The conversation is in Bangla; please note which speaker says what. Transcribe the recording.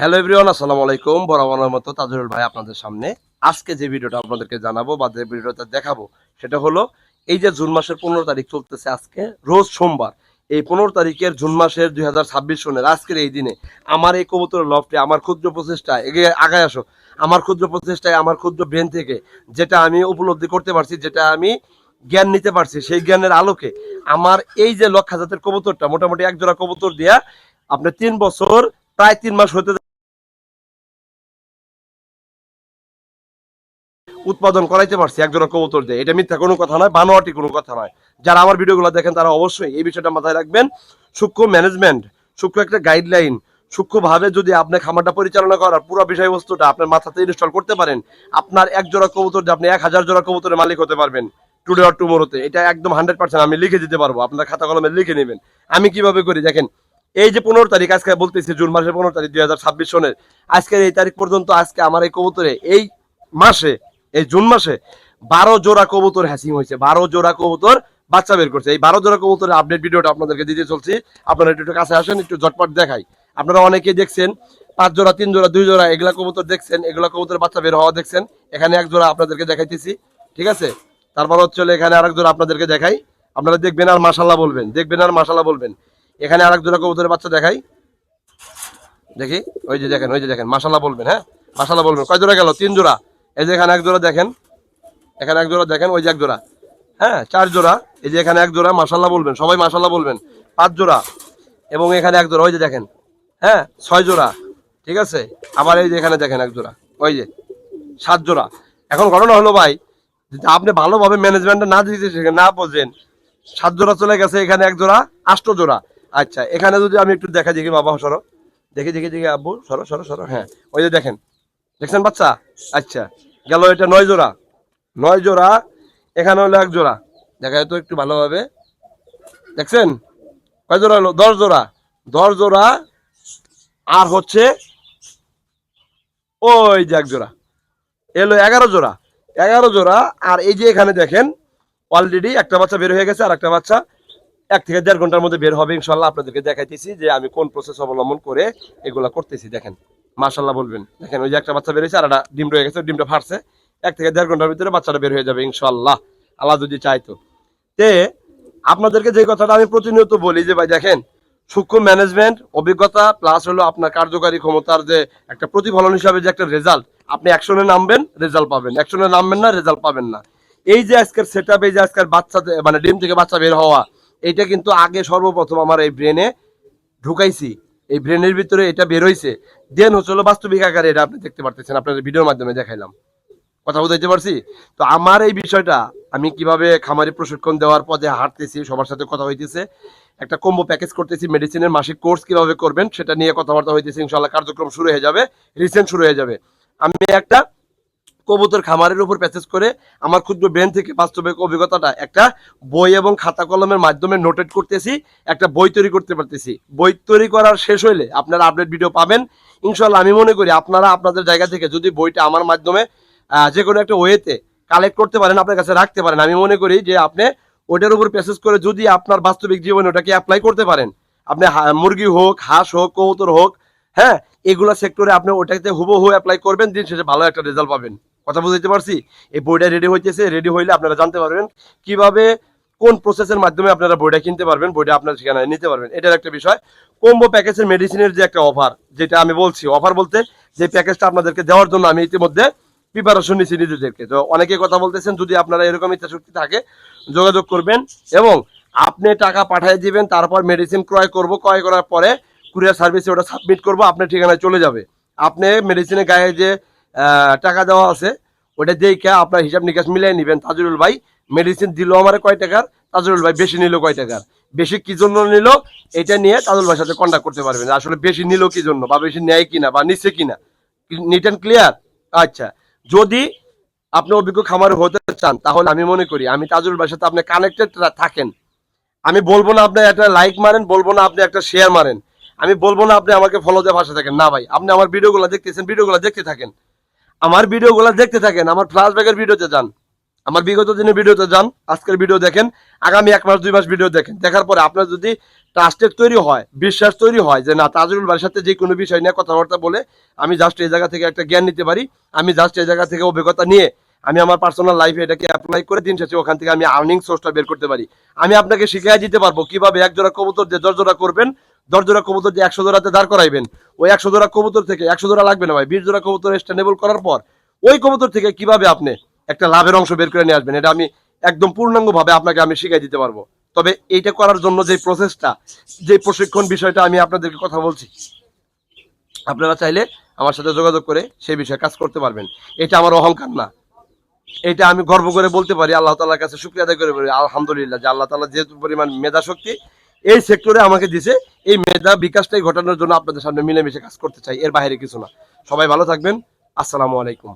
Speaker 1: হ্যালো এভরিওয়ান, আসসালামু আলাইকুম। বরাবরের মতো তাজুল ভাই আপনাদের সামনে আজকে যে ভিডিওটা আপনাদেরকে জানাবো বা যে ভিডিওটা দেখাবো সেটা হলো এই যে জুন মাসের 15 তারিখ চলতেছে, আজকে রোজ সোমবার। এই 15 তারিখের জুন মাসের 2026 সনের আজকের এই দিনে আমার এই কবুতরের লফটে আমার ক্ষুদ্র প্রচেষ্টায় এগিয়ে আগায় আসো। আমার ক্ষুদ্র প্রচেষ্টায় আমার ক্ষুদ্র ব্রেন থেকে যেটা আমি উপলব্ধি করতে পারছি, যেটা আমি জ্ঞান নিতে পারছি, সেই জ্ঞানের আলোকে আমার এই যে লক্ষা জাতের কবুতরটা মোটামুটি এক জোড়া কবুতর দিয়া আপনার 3 বছর প্রায় 3 মাস হতে উৎপাদন করাইতে পারছি একজোড়া কবুতর দিয়ে। এটা মিথ্যা কোনো কথা নয়, বানোয়াটি কোনো কথা নয়। যারা আমার ভিডিওগুলো দেখেন তারা অবশ্যই এই বিষয়টা মাথায় রাখবেন। সূক্ষ্ম ম্যানেজমেন্ট, সূক্ষ্ম একটা গাইডলাইন, সূক্ষ্মভাবে যদি আপনি খামারটা পরিচালনা করার পুরো বিষয়বস্তুটা আপনার মাথাতে ইনস্টল করতে পারেন, আপনার এক জোড়া কবুতর দিয়ে আপনি 1000 জোড়া কবুতরের মালিক হতে পারবেন টুডে অর টুমোরোতে। এটা একদম 100% আমি লিখে দিতে পারবো, আপনার খাতা কলমে লিখে নেবেন। আমি কিভাবে করি দেখেন। এই যে 15 তারিখ, আজকে বলতেছি জুন মাসের 15 তারিখ 2026 সনের আজকের এই তারিখ পর্যন্ত আজকে আমার এই কবুতরে এই মাসে, এই জুন মাসে 12 জোড়া কবুতর হ্যাসিং হয়েছে। 12 জোড়া কবুতর বাচ্চা বের করছে। এই 12 জোড়া কবুতরের আপডেট ভিডিওটা আপনাদেরকে দিতে চলছি। আপনারা একটু কাছে আসেন, একটু ঝটপট দেখাই। আপনারা অনেকেই দেখছেন 5 জোড়া, 3 জোড়া, 2 জোড়া এগুলা কবুতর দেখছেন, এগুলা কবুতরের বাচ্চা বের হওয়া দেখছেন। এখানে এক জোড়া আপনাদেরকে দেখাইতেছি, ঠিক আছে? তারপর হচ্ছে এখানে আরেক জোড়া আপনাদেরকে দেখাই। আপনারা দেখবেন আর মাশাল্লাহ বলবেন, দেখবেন আর মাশাল্লাহ বলবেন। এখানে আরেক জোড়া কবুতরের বাচ্চা দেখাই, দেখি। ওই যে দেখেন, ওই যে দেখেন, মাশাল্লাহ বলবেন। হ্যাঁ, মাশাল্লাহ বলবেন। কয় জোড়া গেল? 3 জোড়া। এই যে এখানে এক জোড়া দেখেন, এখানে এক জোড়া দেখেন, ওই যে এক জোড়া। হ্যাঁ, 4 জোড়া। এই যে এখানে এক জোড়া, মাশাল্লাহ বলবেন, সবাই মাশাল্লাহ বলবেন। 5 জোড়া এবং এখানে এক জোড়া, ওই যে দেখেন। হ্যাঁ, 6 জোড়া, ঠিক আছে। আবার এই যে এখানে দেখেন এক জোড়া, ওই যে 7 জোড়া। এখন ঘটনা হলো ভাই, যদি আপনি ভালোভাবে ম্যানেজমেন্টটা না দিতে শিখেন, না বোঝেন, 7 জোড়া চলে গেছে, এখানে এক জোড়া, 8 জোড়া। আচ্ছা, এখানে যদি আমি একটু দেখা দেখি, বাবা সরো, দেখি দেখি দেখি, আব্বু সরো সরো সরো। হ্যাঁ, ওই যে দেখেন, দেখছেন বাচ্চা? আচ্ছা, গেল এটা 9 জোড়া। 9 জোড়া, এখানে হলো এক জোড়া। দেখা তো একটু ভালোভাবে, দেখছেন? কয় জোড়া হলো? 10 জোড়া। 10 জোড়া আর হচ্ছে ওই যে এক জোড়া, এলো 11 জোড়া। 11 জোড়া। আর এই যে এখানে দেখেন, অলরেডি একটা বাচ্চা বের হয়ে গেছে, আর একটা বাচ্চা 1 থেকে 1.5 ঘন্টার মধ্যে বের হবে ইনশাল্লাহ। আপনাদেরকে দেখাইতেছি যে আমি কোন প্রসেস অবলম্বন করে এগুলা করতেছি। দেখেন, মাশাল্লাহ বলবেন। দেখেন, ওই যে একটা বাচ্চা বের হয়েছে, আর একটা ডিম রয়ে গেছে, ডিমটা ফাটছে। 1 থেকে 1.5 ঘন্টার ভিতরে বাচ্চাটা বের হয়ে যাবে ইনশাল্লাহ, আল্লাহ যদি চাইতো। তে আপনাদেরকে যে কথাটা আমি প্রতিনিয়ত বলি যে ভাই দেখেন, সূক্ষ্ম ম্যানেজমেন্ট, অভিজ্ঞতা প্লাস হলো আপনার কার্যকারী ক্ষমতার যে একটা প্রতিফলন হিসাবে যে একটা রেজাল্ট, আপনি অ্যাকশনে নামবেন রেজাল্ট পাবেন, অ্যাকশনে নামবেন না রেজাল্ট পাবেন না। এই যে আজকের সেট আপ, এই যে আজকের বাচ্চা মানে ডিম থেকে বাচ্চা বের হওয়া, এটা কিন্তু আগে সর্বপ্রথম আমার এই ব্রেনে ঢুকাইছি, এই ব্রেনের ভিতরে এটা বের হয়েছে, দেন হচ্ছে বাস্তবিক আকারে এটা আপনি দেখতে পারতেছেন, আপনাদের ভিডিওর মাধ্যমে দেখাইলাম। কথা বুঝাইতে পারছি? তো আমার এই বিষয়টা আমি কিভাবে খামারি প্রশিক্ষণ দেওয়ার পথে হাঁটতেছি, সবার সাথে কথা হইতেছে, একটা কম্বো প্যাকেজ করতেছি, মেডিসিনের মাসিক কোর্স কিভাবে করবেন সেটা নিয়ে কথাবার্তা হইতেছে। ইনশাআল্লাহ কার্যক্রম শুরু হয়ে যাবে, রিসেন্ট শুরু হয়ে যাবে। আমি একটা কবুতর খামারের উপর প্যাচেজ করে আমার ক্ষুদ্র ব্রেন থেকে বাস্তবিক অভিজ্ঞতাটা একটা বই এবং খাতা কলমের মাধ্যমে নোটেট করতেছি, একটা বই তৈরি করতে পারতেছি। বই তৈরি করার শেষ হইলে আপনারা আপডেট ভিডিও পাবেন ইনশাল্লাহ। আমি মনে করি আপনারা আপনাদের জায়গা থেকে যদি বইটা আমার মাধ্যমে যে কোনো একটা ওয়েতে কালেক্ট করতে পারেন, আপনার কাছে রাখতে পারেন, আমি মনে করি যে আপনি ওইটার উপর প্যাচেজ করে যদি আপনার বাস্তবিক জীবনে ওটাকে অ্যাপ্লাই করতে পারেন, আপনি মুরগি হোক, হাঁস হোক, কবুতর হোক, হ্যাঁ, এগুলা সেক্টরে আপনি ওটাতে হুবহু অ্যাপ্লাই করবেন, দিন শেষে ভালো একটা রেজাল্ট পাবেন। কথা বুঝতে পারছি? এই বইটা রেডি হইতেছে, রেডি হইলে আপনারা জানতে পারবেন কিভাবে কোন প্রসেসের মাধ্যমে আপনারা বইটা কিনতে পারবেন, বইটা আপনার ঠিকানায় নিতে পারবেন। এটার একটা বিষয়। কম্বো প্যাকেজের মেডিসিনের যে একটা অফার, যেটা আমি বলছি, অফার বলতে যে প্যাকেজটা আপনাদেরকে দেওয়ার জন্য আমি ইতিমধ্যে প্রিপারেশন নিচ্ছি নিজেদেরকে। তো অনেকে কথা বলতেছেন, যদি আপনারা এরকম ইচ্ছা শক্তি থাকে যোগাযোগ করবেন এবং আপনি টাকা পাঠিয়ে দিবেন, তারপর মেডিসিন ক্রয় করব, ক্রয় করার পরে কুরিয়ার সার্ভিসে ওটা সাবমিট করব, আপনার ঠিকানায় চলে যাবে। আপনি মেডিসিনের গায়ে যে টাকা দেওয়া আছে ওটা দেখে আপনার হিসাব নিকাশ মিলিয়ে নেবেন। তাজুরুল ভাই মেডিসিন দিল আমার কয় টাকার, তাজুরুল ভাই বেশি নিল কয় টাকার, বেশি কি জন্য নিল, এটা নিয়ে তাজুল ভাইয়ের সাথে কন্ট্যাক্ট করতে পারবেন। আসলে বেশি নিল কি জন্য, বা বেশি নেয় কিনা, বা নিচ্ছে কিনা, নিট অ্যান্ড ক্লিয়ার। আচ্ছা, যদি আপনি অভিজ্ঞ খামার হতে চান, তাহলে আমি মনে করি আমি তাজুল ভাইয়ের সাথে আপনি কানেক্টেড থাকেন। আমি বলবো না আপনি একটা লাইক মারেন, বলবো না আপনি একটা শেয়ার মারেন, আমি বলবো না আপনি আমাকে ফলো দিয়ে ভাষা থাকেন, না ভাই, আপনি আমার ভিডিওগুলো দেখতেছেন, ভিডিওগুলো দেখতে থাকেন, আমার ভিডিওগুলো দেখতে থাকেন, আমার ফ্ল্যাশব্যাকের ভিডিওতে যান, আমার বিগত দিনের ভিডিওতে যান, আজকের ভিডিও দেখেন, আগামী 1 মাস 2 মাস ভিডিও দেখেন, দেখার পরে আপনার যদি ট্রাস্টেড তৈরি হয়, বিশ্বাস তৈরি হয় যে না তাজুল ভাইয়ের সাথে যে কোনো বিষয় নিয়ে কথাবার্তা বলে আমি জাস্ট এই জায়গা থেকে একটা জ্ঞান নিতে পারি, আমি জাস্ট এই জায়গা থেকে অভিজ্ঞতা নিয়ে আমি আমার পার্সোনাল লাইফে এটাকে অ্যাপ্লাই করে দিন শেষে ওখান থেকে আমি আর্নিং সোর্সটা বের করতে পারি। আমি আপনাকে শিখিয়ে দিতে পারবো কিভাবে 1 জোড়া কবুতর দিয়ে 10 জোড়া করবেন, 10 জোড়া কবুতর দিয়ে 100 জোড়াতে দাঁড় করাইবেন। ওই 100 জোড়া কবুতর থেকে 100 জোড়া লাগবে না ভাই, 20 জোড়া কবুতর স্টেনেবল করার পর ওই কবুতর থেকে কিভাবে আপনি একটা লাভের অংশ বের করে নিয়ে আসবেন, এটা আমি একদম পূর্ণাঙ্গ ভাবে আপনাকে আমি শিখাই দিতে পারবো। তবে এইটা করার জন্য যে প্রসেসটা, যে প্রশিক্ষণ বিষয়টা আমি আপনাদেরকে কথা বলছি, আপনারা চাইলে আমার সাথে যোগাযোগ করে সেই বিষয়ে কাজ করতে পারবেন। এটা আমার অহংকার না, এটা আমি গর্ব করে বলতে পারি, আল্লাহ তাআলার কাছে শুকরিয়া আদায় করে বলি আলহামদুলিল্লাহ যে আল্লাহ তাআলা যে পরিমাণ মেধা শক্তি এই সেক্টরে আমাকে দিছে, এই মেধা বিকাশটাই ঘটানোর জন্য আপনাদের সামনে মিলেমিশে কাজ করতে চাই, এর বাইরে কিছু না। সবাই ভালো থাকবেন। আসসালামু আলাইকুম।